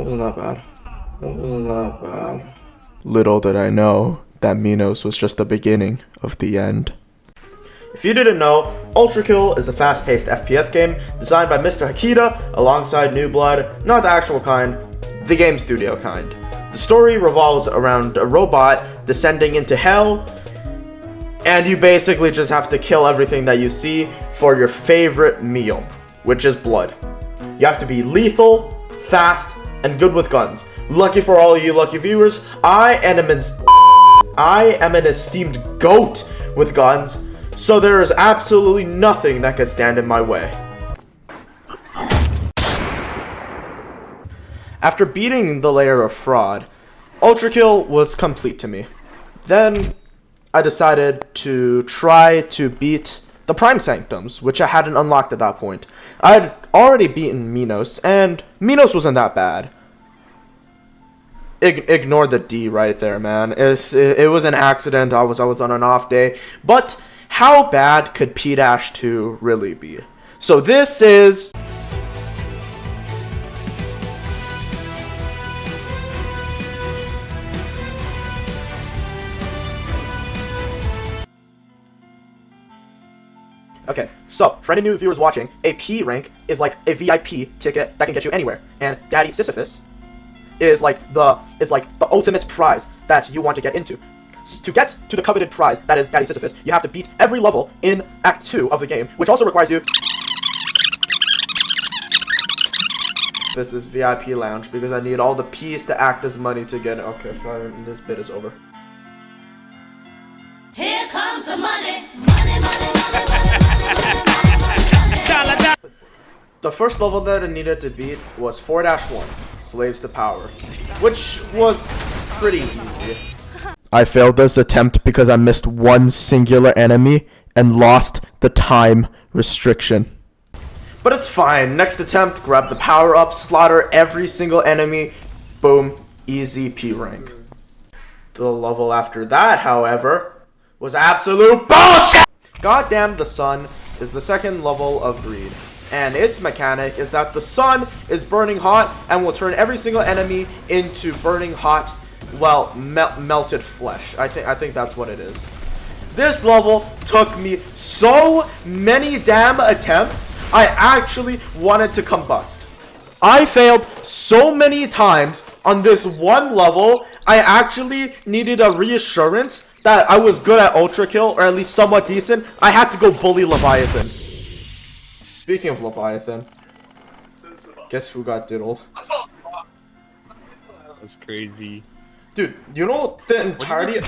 That was not bad. That was not bad. Little did I know that Minos was just the beginning of the end. If you didn't know, ULTRAKILL is a fast-paced FPS game designed by Mr. Hakita alongside New Blood, not the actual kind, the game studio kind. The story revolves around a robot descending into hell, and you basically just have to kill everything that you see for your favorite meal, which is blood. You have to be lethal, fast, and good with guns. Lucky for all of you lucky viewers, I am an esteemed GOAT with guns, so there is absolutely nothing that could stand in my way. After beating the layer of fraud, ULTRAKILL was complete to me. Then I decided to try to beat the Prime Sanctums, which I hadn't unlocked at that point. I had already beaten Minos, and Minos wasn't that bad. Ignore the D right there, man. It was an accident. I was on an off day. But how bad could P-2 really be? So this is... Okay, so for any new viewers watching, a P rank is like a VIP ticket that can get you anywhere, and Daddy Sisyphus is like the ultimate prize that you want to get into. To get to the coveted prize that is Daddy Sisyphus, you have to beat every level in Act 2 of the game, which also requires you... This is VIP lounge because I need all the P's to act as money to get it. Okay, fine, this bit is over. Here comes the money. Money, money, money, money. The first level that I needed to beat was 4-1, Slaves to Power, which was pretty easy. I failed this attempt because I missed one singular enemy and lost the time restriction. But it's fine. Next attempt, grab the power up, slaughter every single enemy, boom, easy P rank. The level after that, however, was absolute bullshit! Goddamn the Sun is the second level of Greed, and its mechanic is that the sun is burning hot and will turn every single enemy into burning hot, well, melted flesh. I think that's what it is. This level took me so many damn attempts, I actually wanted to combust. I failed so many times on this one level, I actually needed a reassurance that I was good at ULTRAKILL, or at least somewhat decent. I had to go bully Leviathan. Speaking of Leviathan, guess who got diddled? That's crazy. Dude, you know the entirety of...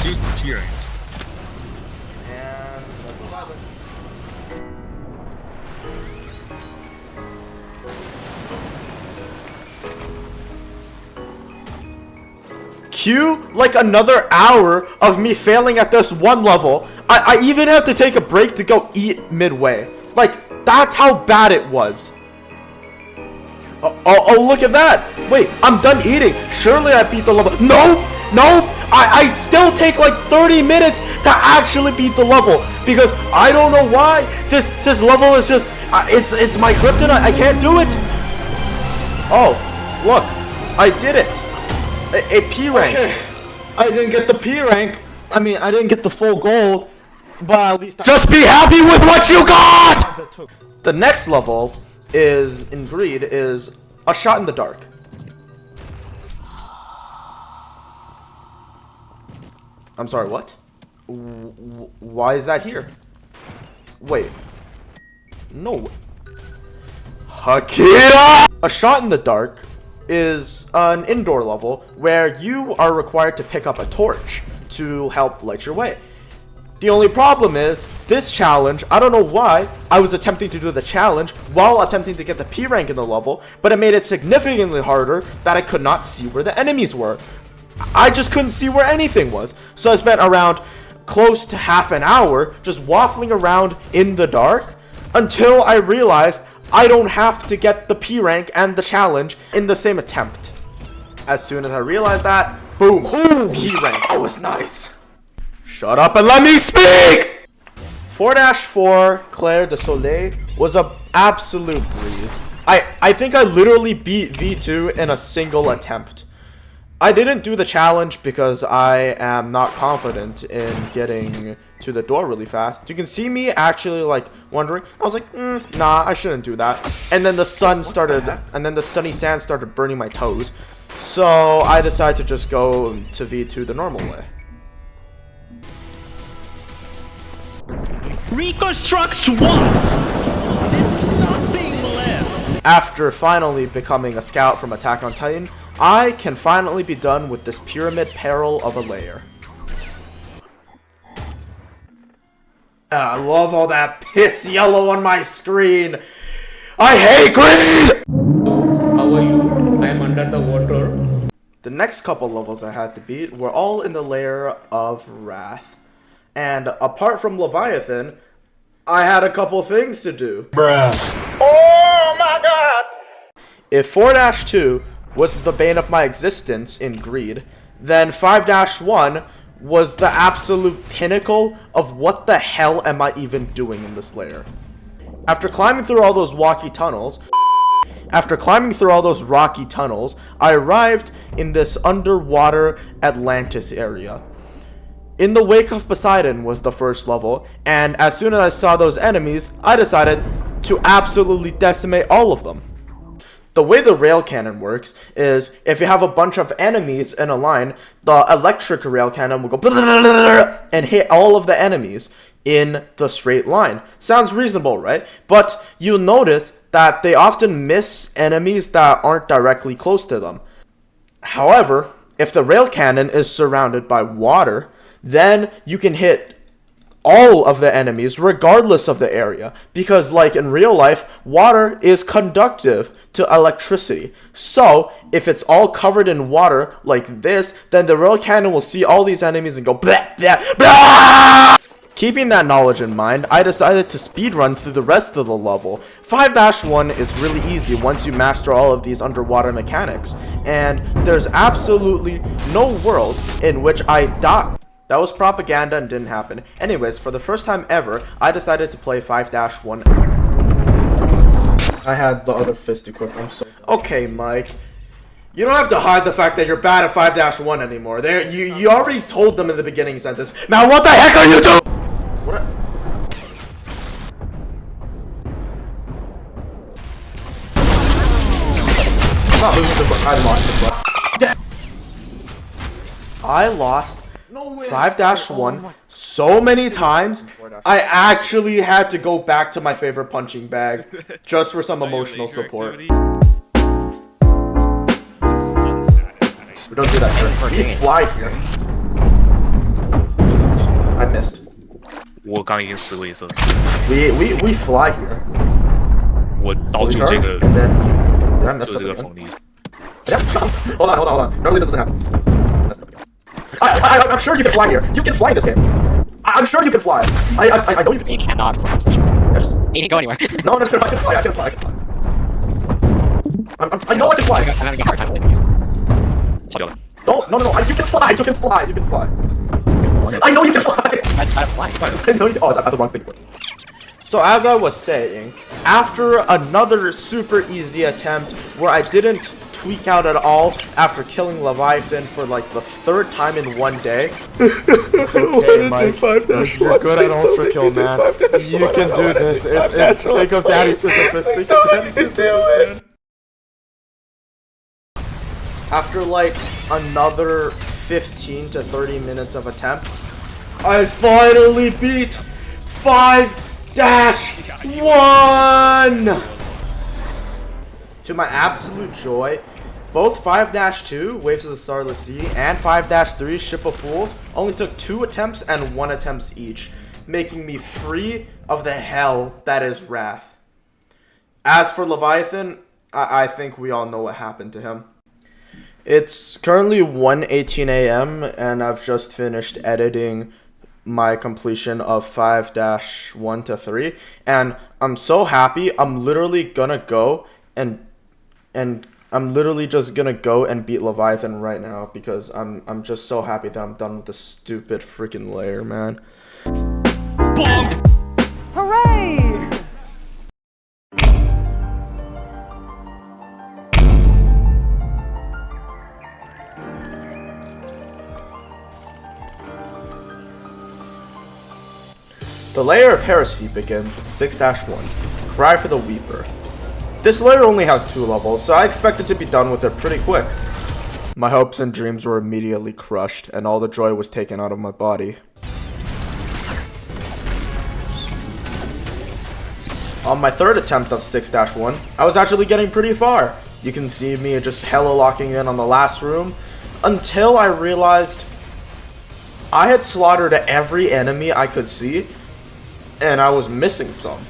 Cue like another hour of me failing at this one level. I even have to take a break to go eat midway. Like, that's how bad it was. Oh, look at that. Wait, I'm done eating. Surely I beat the level. Nope. I still take like 30 minutes to actually beat the level because I don't know why. This level is just it's my kryptonite. I can't do it. Oh, look. I did it. A P rank. Okay. I didn't get the P rank. I mean, I didn't get the full gold, but at least just be happy with what you got. The next level is in Greed is a shot in the dark. I'm sorry, what? Why is that here? Wait. No. Hakita! A shot in the dark is an indoor level where you are required to pick up a torch to help light your way. The only problem is, this challenge, I don't know why, I was attempting to do the challenge while attempting to get the P rank in the level, but it made it significantly harder that I could not see where the enemies were. I just couldn't see where anything was. So I spent around close to half an hour just waffling around in the dark until I realized I don't have to get the P rank and the challenge in the same attempt. As soon as I realized that, boom, P rank. That was nice. Shut up and let me speak! 4-4 Clair de Soleil was an absolute breeze. I think I literally beat V2 in a single attempt. I didn't do the challenge because I am not confident in getting to the door really fast. You can see me actually like wondering. I was like, nah, I shouldn't do that. And then the sun started, and then the sunny sand started burning my toes. So I decided to just go to V2 the normal way. Reconstructs what? There's nothing left. After finally becoming a scout from Attack on Titan, I can finally be done with this pyramid peril of a layer. I love all that piss yellow on my screen. I hate green! How are you? I am under the water. The next couple levels I had to beat were all in the layer of Wrath. And apart from Leviathan, I had a couple things to do. Bruh. Oh my god! If 4-2 was the bane of my existence in Greed, then 5-1 was the absolute pinnacle of what the hell am I even doing in this layer. After climbing through all those rocky tunnels, I arrived in this underwater Atlantis area. In the Wake of Poseidon was the first level, and as soon as I saw those enemies, I decided to absolutely decimate all of them. The way the rail cannon works is if you have a bunch of enemies in a line, the electric rail cannon will go and hit all of the enemies in the straight line. Sounds reasonable, right? But you'll notice that they often miss enemies that aren't directly close to them. However, if the rail cannon is surrounded by water, then you can hit all of the enemies regardless of the area, because like in real life, water is conductive to electricity. So if it's all covered in water like this, then the rail cannon will see all these enemies and go blah, blah, blah! Keeping that knowledge in mind, I decided to speedrun through the rest of the level. 5-1 is really easy once you master all of these underwater mechanics, and there's absolutely no world in which I die. That was propaganda and didn't happen. Anyways, for the first time ever, I decided to play 5-1. I had the other fist equipped. I'm so okay, Mike. You don't have to hide the fact that you're bad at 5-1 anymore. There, you already told them in the beginning sentence. Now what the heck are you doing? What? I'm not losing this one. I lost this one. I lost 5-1 so many times, I actually had to go back to my favorite punching bag just for some emotional support. We don't do that here. We fly here. I missed. 我刚已经死过一次。 We fly here. 我导出这个 And then did I mess 就 up 这个 again? 风力。 Yeah, hold on. Normally this doesn't happen. Messed up again. I'm sure you can fly here. You can fly in this game. I'm sure you can fly. I know you can. You cannot fly. Yeah, just, You can go anywhere. no, I can fly. I can fly. I know I can fly. I'm having a hard time believing you. 跑掉了。 No. You can fly. You can fly. I know you can fly. That's kind of flying. I know you. Oh, I got the wrong thing. So as I was saying, after another super easy attempt where I didn't tweak out at all after killing Leviathan for like the third time in one day. It's okay, Mike. You're good at ultra kill, man. You can do this. It's think of Daddy Sisyphus. Think of Daddy Sisyphus, man. After like another 15 to 30 minutes of attempts, I finally beat 5-1! To my absolute joy, both 5-2, Waves of the Starless Sea, and 5-3, Ship of Fools, only took 2 attempts and 1 attempt each, making me free of the hell that is Wrath. As for Leviathan, I think we all know what happened to him. It's currently 1:18 a.m. and I've just finished editing my completion of 5-1 to 3, and I'm so happy. I'm literally gonna go and I'm literally just gonna go and beat Leviathan right now because I'm just so happy that I'm done with this stupid freaking layer, man. Hooray! The layer of heresy begins with 6-1, Cry for the Weeper. This layer only has 2 levels, so I expected to be done with it pretty quick. My hopes and dreams were immediately crushed, and all the joy was taken out of my body. On my 3rd attempt of 6-1, I was actually getting pretty far. You can see me just hella locking in on the last room, until I realized I had slaughtered every enemy I could see, and I was missing some.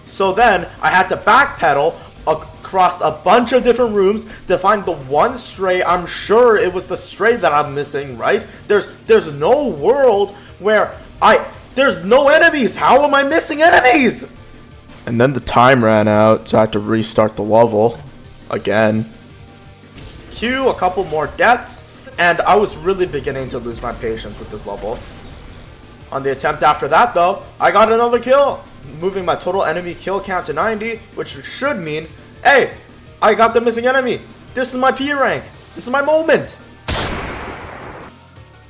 So then, I had to backpedal across a bunch of different rooms to find the one stray. I'm sure it was the stray that I'm missing, right? There's no world where there's no enemies. How am I missing enemies? And then the time ran out, so I had to restart the level again. Cue a couple more deaths, and I was really beginning to lose my patience with this level. On the attempt after that, though, I got another kill, moving my total enemy kill count to 90, which should mean, hey, I got the missing enemy. This is my P rank. This is my moment.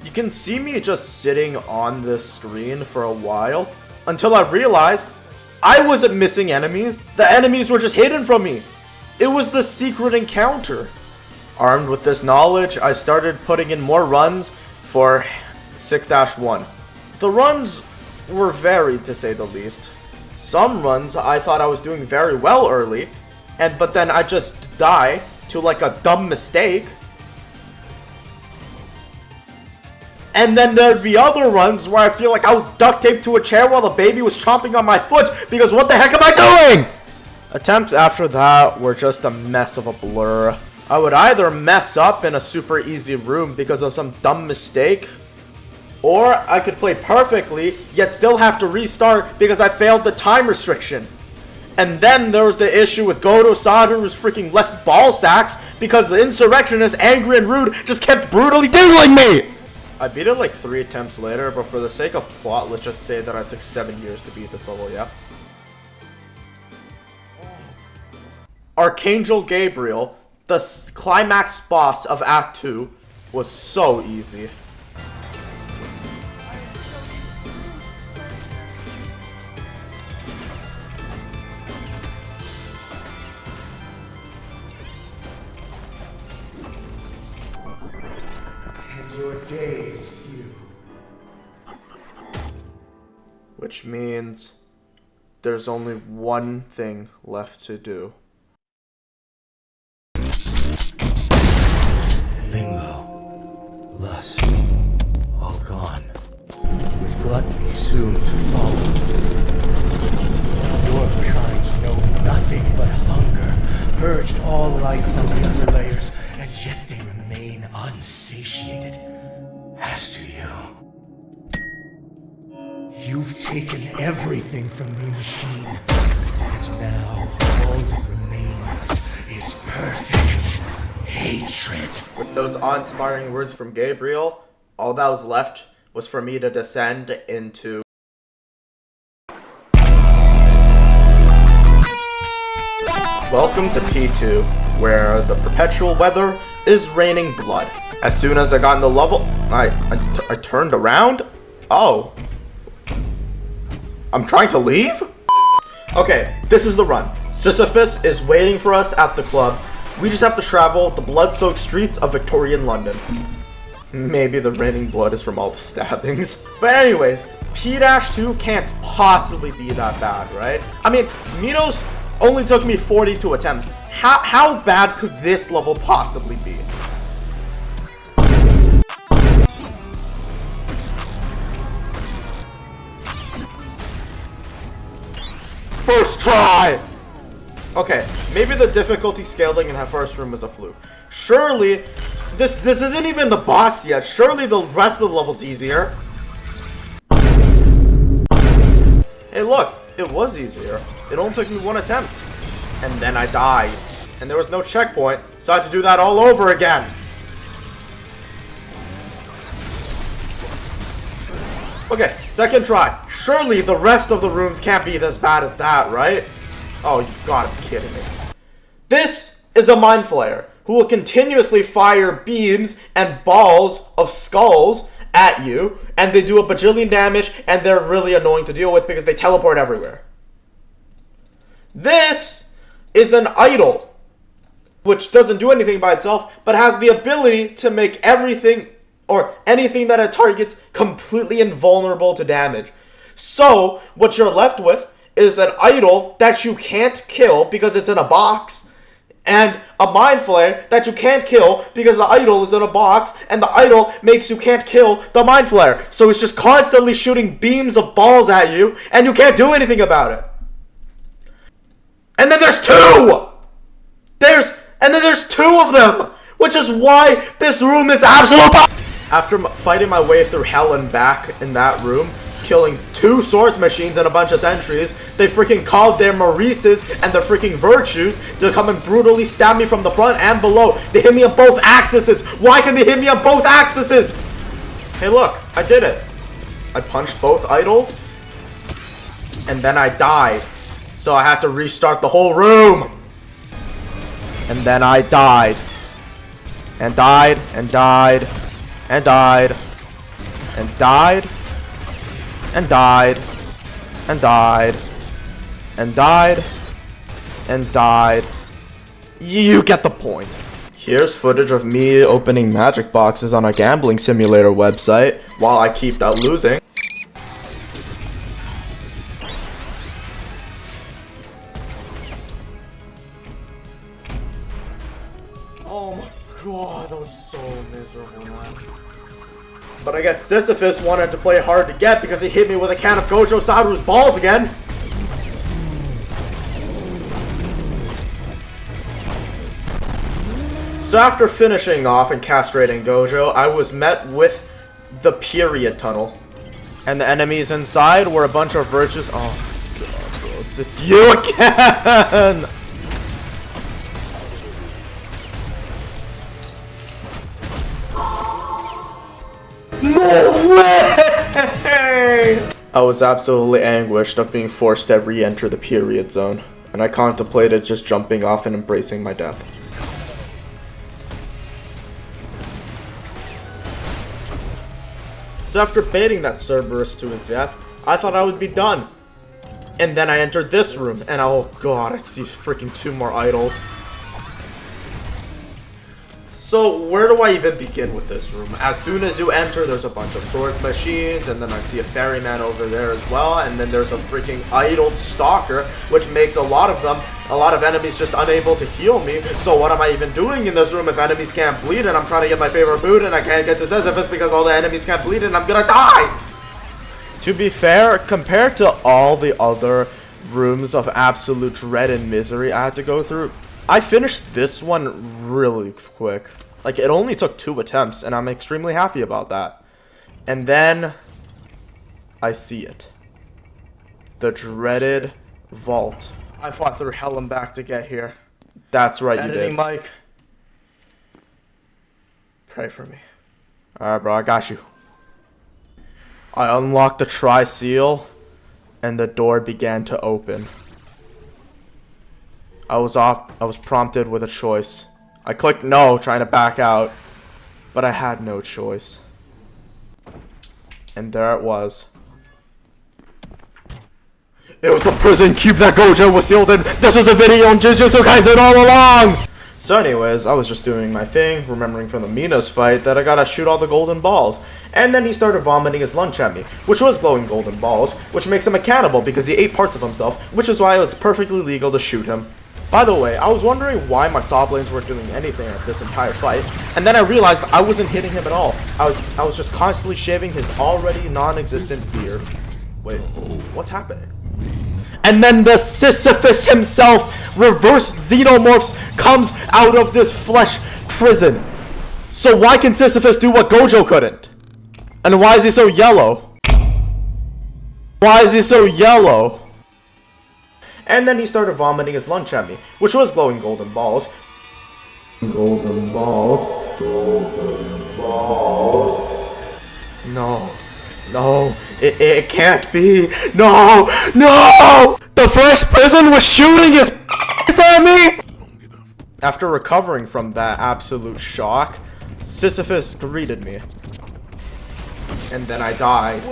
You can see me just sitting on this screen for a while until I realized I wasn't missing enemies. The enemies were just hidden from me. It was the secret encounter. Armed with this knowledge, I started putting in more runs for 6-1. The runs were varied, to say the least. Some runs I thought I was doing very well early, but then I just die to like a dumb mistake. And then there'd be other runs where I feel like I was duct taped to a chair while the baby was chomping on my foot, because what the heck am I doing? Attempts after that were just a mess of a blur. I would either mess up in a super easy room because of some dumb mistake, or I could play perfectly, yet still have to restart because I failed the time restriction. And then there was the issue with Godo-san, who was freaking left ball sacks because the insurrectionist, angry and rude, just kept brutally dingling me! I beat it like 3 attempts later, but for the sake of plot, let's just say that it took 7 years to beat this level, yeah? Archangel Gabriel, the climax boss of Act 2, was so easy. Your days few. Which means there's only one thing left to do. Limbo, lust, all gone, with gluttony soon to follow. Your kind know nothing but hunger, purged all life from the upper layers, and yet they remain unsatiated. As to you, you've taken everything from the machine, and now all that remains is perfect hatred. With those awe-inspiring words from Gabriel, all that was left was for me to descend into Welcome to P2, where the perpetual weather is raining blood. As soon as I got in the level, I turned around. Oh. I'm trying to leave? Okay, this is the run. Sisyphus is waiting for us at the club. We just have to travel the blood-soaked streets of Victorian London. Maybe the raining blood is from all the stabbings. But anyways, P-2 can't possibly be that bad, right? I mean, Minos only took me 42 attempts. How bad could this level possibly be? First try! Okay, maybe the difficulty scaling in her first room was a fluke. Surely, this isn't even the boss yet. Surely the rest of the level's easier. Hey look, it was easier. It only took me 1 attempt. And then I died. And there was no checkpoint, so I had to do that all over again. Okay, second try. Surely the rest of the rooms can't be as bad as that, right? Oh, you've got to be kidding me. This is a Mind Flayer who will continuously fire beams and balls of skulls at you, and they do a bajillion damage, and they're really annoying to deal with because they teleport everywhere. This is an idol, which doesn't do anything by itself, but has the ability to make everything or anything that it targets completely invulnerable to damage. So, what you're left with is an idol that you can't kill because it's in a box, and a mind flayer that you can't kill because the idol is in a box, and the idol makes you can't kill the mind flayer. So it's just constantly shooting beams of balls at you, and you can't do anything about it. And then there's two! There's two of them! Which is why this room is absolute. After fighting my way through hell and back in that room, killing 2 swords machines and a bunch of sentries, they freaking called their Maurices and their freaking virtues to come and brutally stab me from the front and below. They hit me on both axes. Why can they hit me on both axes? Hey look, I did it. I punched both idols, and then I died. So I had to restart the whole room. And then I died. And died, and died, and died, and died, and died, and died, and died, and died. You get the point. Here's footage of me opening magic boxes on a gambling simulator website while I keep out losing. Oh my god, that was so miserable, man. But I guess Sisyphus wanted to play hard to get because he hit me with a can of Gojo Satoru's balls again. So after finishing off and castrating Gojo, I was met with the period tunnel. And the enemies inside were a bunch of virtues. Oh god, bro, it's you again! No way! I was absolutely anguished of being forced to re-enter the period zone, and I contemplated just jumping off and embracing my death. So after baiting that Cerberus to his death, I thought I would be done. And then I entered this room, and oh god, I see freaking 2 more idols. So where do I even begin with this room? As soon as you enter, there's a bunch of sword machines, and then I see a ferryman over there as well, and then there's a freaking idled stalker, which makes a lot of enemies just unable to heal me. So what am I even doing in this room if enemies can't bleed, and I'm trying to get my favorite food, and I can't get to Sisyphus because all the enemies can't bleed, and I'm gonna die! To be fair, compared to all the other rooms of absolute dread and misery I had to go through, I finished this one really quick. Like, it only took 2 attempts, and I'm extremely happy about that. And then I see it. The dreaded vault. I fought through hell and back to get here. That's right, you did. Mike. Pray for me. Alright, bro, I got you. I unlocked the tri-seal, and the door began to open. I was prompted with a choice. I clicked no, trying to back out, but I had no choice. And there it was. It was the prison cube that Gojo was sealed in. This was a video on Jujutsu Kaisen all along! So anyways, I was just doing my thing, remembering from the Mina's fight that I gotta shoot all the golden balls. And then he started vomiting his lunch at me, which was glowing golden balls, which makes him a cannibal because he ate parts of himself, which is why it was perfectly legal to shoot him. By the way, I was wondering why my saw blades weren't doing anything at this entire fight, and then I realized I wasn't hitting him at all. I was just constantly shaving his already non-existent beard. Wait, what's happening? And then the Sisyphus himself, reverse xenomorphs, comes out of this flesh prison. So why can Sisyphus do what Gojo couldn't? And why is he so yellow? Why is he so yellow? And then he started vomiting his lunch at me, which was glowing golden balls. Golden ball. Golden ball. No. No. It can't be. No. No! The fresh prison was shooting his at me! After recovering from that absolute shock, Sisyphus greeted me. And then I died.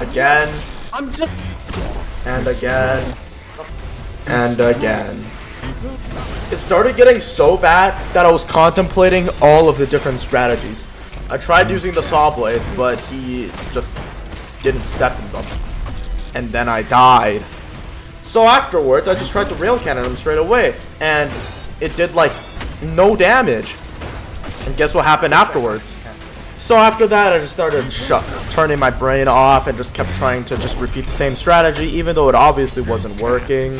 Again. And again. And again. It started getting so bad that I was contemplating all of the different strategies. I tried using the saw blades, but he just didn't step in them. And then I died. So afterwards, I just tried to rail cannon him straight away. And it did like no damage. And guess what happened afterwards? So after that, I just started turning my brain off and just kept trying to just repeat the same strategy, even though it obviously wasn't working.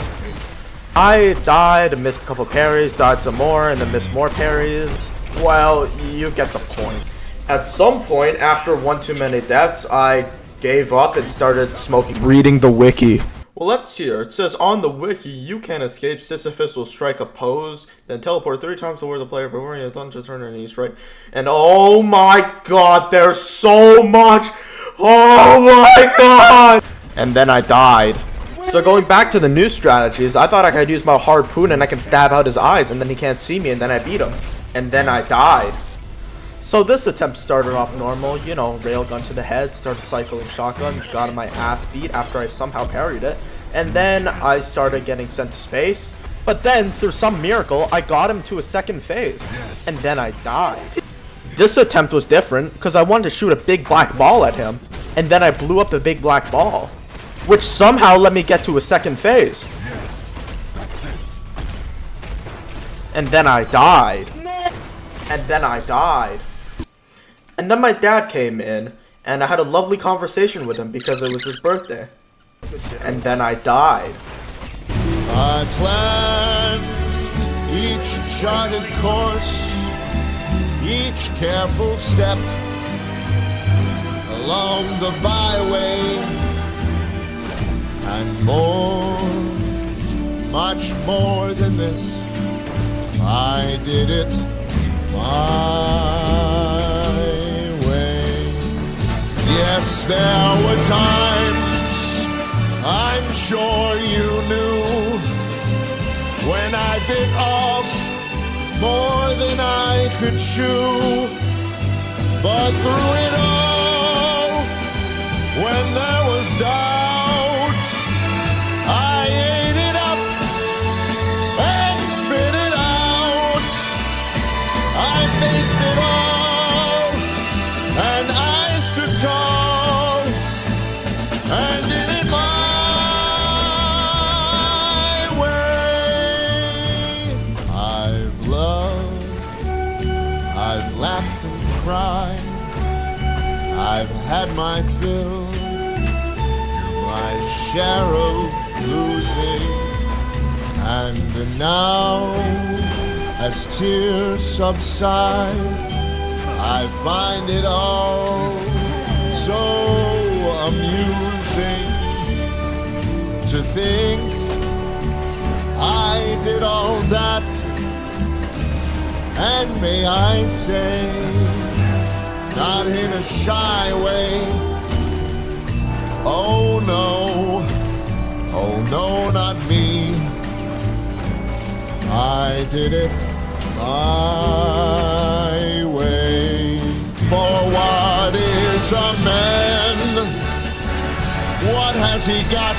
I died, missed a couple parries, died some more, and then missed more parries. Well, you get the point. At some point, after one too many deaths, I gave up and started reading the wiki. Well, let's see here. It says, on the wiki, you can escape. Sisyphus will strike a pose, then teleport 3 times toward the player before you dungeon turn and he strike. And oh my god, there's so much! Oh my god! And then I died. So going back to the new strategies, I thought I could use my harpoon and I can stab out his eyes and then he can't see me and then I beat him. And then I died. So this attempt started off normal, you know, railgun to the head, started cycling shotguns, got my ass beat after I somehow parried it, and then I started getting sent to space. But then, through some miracle, I got him to a second phase, and then I died. This attempt was different, because I wanted to shoot a big black ball at him, and then I blew up the big black ball, which somehow let me get to a second phase. And then I died. And then I died. And then my dad came in, and I had a lovely conversation with him because it was his birthday. And then I died. I planned each charted course, each careful step along the byway, and more, much more than this, I did it my way. Yes, there were times, I'm sure you knew, when I bit off more than I could chew. But through it all, when there was doubt, I ate it up and spit it out. I faced it all, and I stood tall, and did it my way. I've loved, I've laughed and cried, I've had my fill, my share of losing, and now, as tears subside, I find it all so amusing to think I did all that, and may I say, not in a shy way. Oh no, not me. I did it my way. For what is a man? What has he got?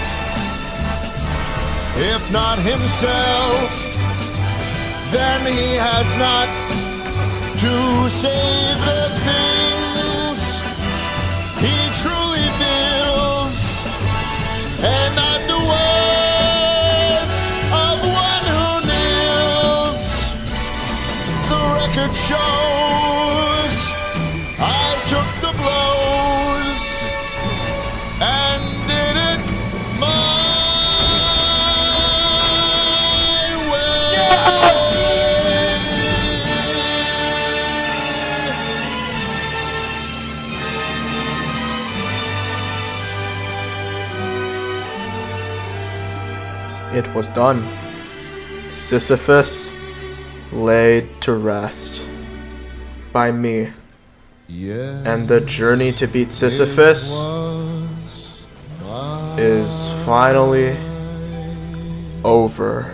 If not himself, then he has not to say the things he truly feels, and not the words of one who kneels. The record shows I took the blows and did it my It was done. Sisyphus laid to rest by me. Yeah. And the journey to beat Sisyphus is finally over.